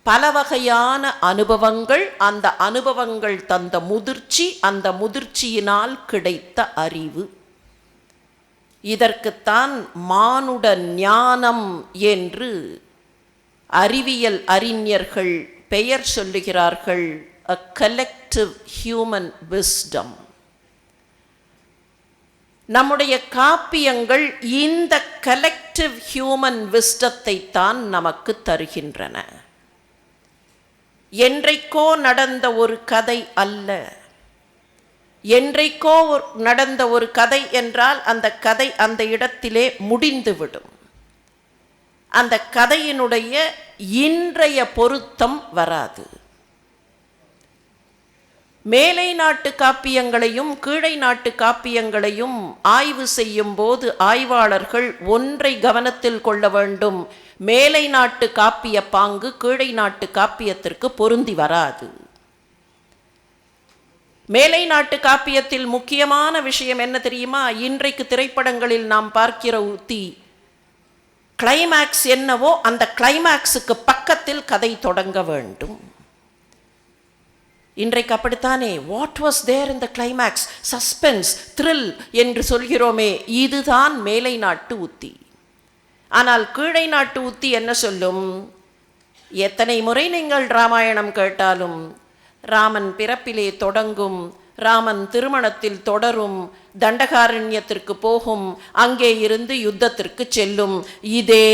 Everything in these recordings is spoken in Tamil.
பல வகையான அனுபவங்கள், அந்த அனுபவங்கள் தந்த முதிர்ச்சி, அந்த முதிர்ச்சியினால் கிடைத்த அறிவு. இதற்குத்தான் மானுட ஞானம் என்று அறிவியல் அறிஞர்கள் பெயர் சொல்லுகிறார்கள். A collective human wisdom. நம்முடைய காப்பியங்கள் இந்த கலெக்டிவ் ஹியூமன் விஸ்டத்தை தான் நமக்கு தருகின்றன. என்றைக்கோ நடந்த ஒரு கதை அல்ல. என்றைக்கோ நடந்த ஒரு கதை என்றால் அந்த கதை அந்த இடத்திலே முடிந்துவிடும். அந்த கதையினுடைய இன்றைய பொருத்தம் வராது. மேலை நாட்டு காப்பியங்களையும் கீழை நாட்டு காப்பியங்களையும் ஆய்வு செய்யும் போது ஆய்வாளர்கள் ஒன்றை கவனத்தில் கொள்ள வேண்டும். மேலை நாட்டு காப்பிய பாங்கு கீழை நாட்டு காப்பியத்திற்கு பொருந்தி வராது. மேலை நாட்டு காப்பியத்தில் முக்கியமான விஷயம் என்ன தெரியுமா? இன்றைக்கு திரைப்படங்களில் நாம் பார்க்கிற உத்தி, கிளைமேக்ஸ் என்னவோ அந்த கிளைமேக்ஸுக்கு பக்கத்தில் கதை தொடங்க வேண்டும். இன்றைக்கு அப்படித்தானே? What was there in the climax, suspense, thrill என்று சொல்கிறோமே, இதுதான் மேலை நாட்டு உத்தி. ஆனால் கீழை நாட்டு உத்தி என்ன சொல்லும்? எத்தனை முறை நீங்கள் ராமாயணம் கேட்டாலும் ராமன் பிறப்பிலே தொடங்கும், ராமன் திருமணத்தில் தொடரும், தண்டகாரண்யத்திற்கு போகும், அங்கே இருந்து யுத்தத்திற்கு செல்லும். இதே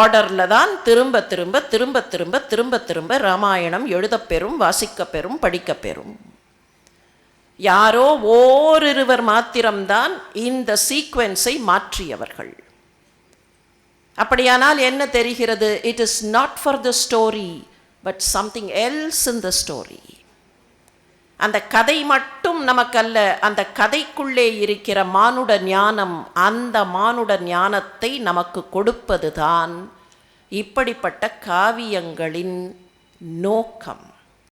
ஆர்டர்ல தான் திரும்ப திரும்ப திரும்ப திரும்ப திரும்ப திரும்ப ராமாயணம் எழுதப்பெறும், வாசிக்கப்பெறும், படிக்கப்பெறும். யாரோ ஓரிருவர் மாத்திரம்தான் இந்த சீக்வென்ஸை மாற்றியவர்கள். அப்படியானால் என்ன தெரிகிறது? It is not for the story but something else in the story. அந்த கதை மட்டும் நமக்கல்ல, அந்த கதைக்குள்ளே இருக்கிற மானுட ஞானம், அந்த மானுட ஞானத்தை நமக்கு கொடுப்பதுதான் இப்படிப்பட்ட காவியங்களின் நோக்கம்.